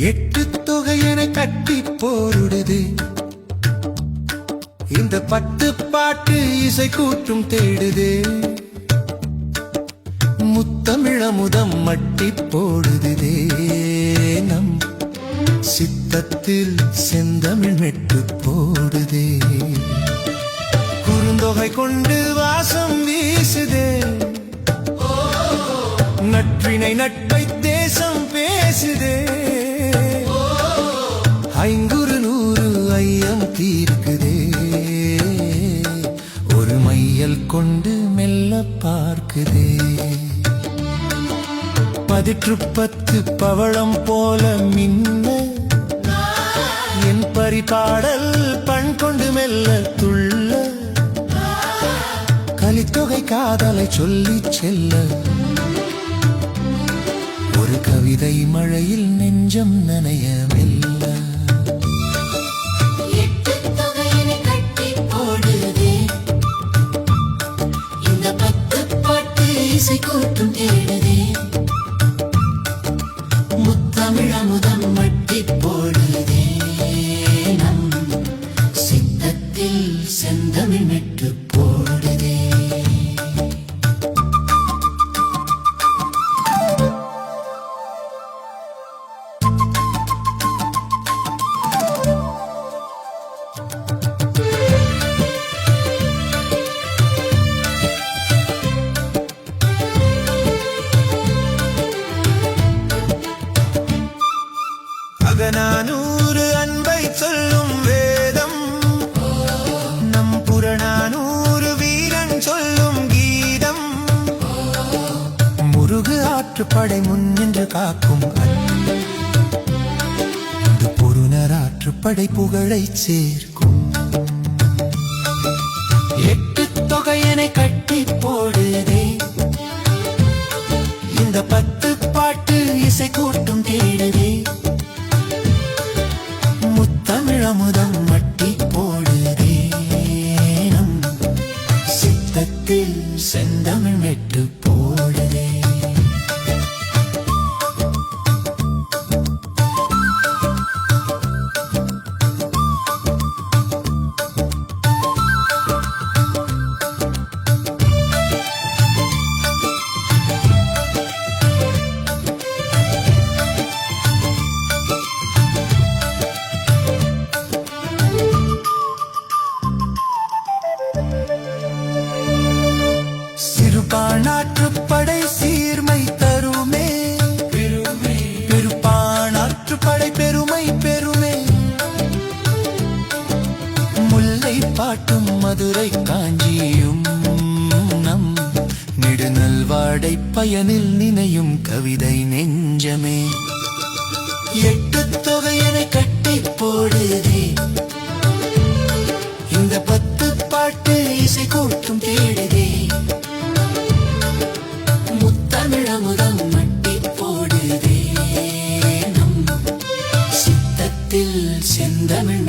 எட்டு தொகையனை கட்டி போடுது இந்த பத்து பாட்டு இசை கூட்டும் தேடுது முத்தமிழமுதம் மட்டி போடுதே நம் சித்தத்தில் செந்தமிழ் மெட்டு போடுதே குறுந்தொகை கொண்டு வாசம் வீசுதே நற்றினை நட்பை தேசம் பேசுதே ஐங்குறு நூறு ஐயம் தீர்க்குதே ஒரு மையல் கொண்டு மெல்ல பார்க்குதே பதிற்று பத்து பவளம் போல மின்ன என் பரிபாடல் பண் கொண்டு மெல்ல துள்ள கலித்தொகை காதலை சொல்லி செல்ல ஒரு கவிதை மழையில் நெஞ்சம் நனைய மெல்ல இசை கூட்டும் தேடுதே முத்தமிழமுதம் மட்டி போடுதே நம் சித்தத்தில் செந்தமிழ் மெட்டு போடுதே அகநானூறு அன்பை சொல்லும் வேதம் நம் புறநானூறு வீரன் சொல்லும் கீதம் முருகு ஆற்றுப்படை முன்னின்று காக்கும் பொருணர் ஆற்றுப்படை புகழை சேர்க்கும் எட்டு தொகையனை கட்டி போடுதே இந்த பத்து பாட்டு இசை கூட்டும் தேடுதே முத்தமிழமுதம் மட்டி போடுதே நம் சித்தத்தில் செந்தமிழ் மெட்டு போடுதே சிறுபானாற்றுப்படை சீர்மை தருமே பெருப்பானாற்றுப்படை பெருமை பெருமே முல்லை பாட்டும் மதுரை காஞ்சியும் நம் நெடுநல்வாடை பயனில் நினையும் கவிதை நெஞ்சமே எட்டு தொகையனை கட்டி போடுதே இந்த பத்து பாட்டு இசை கூட்டும் தேடுதே முத்தமிழமுதம் மட்டி போடுதே நம் சித்தத்தில் செந்தமிழ்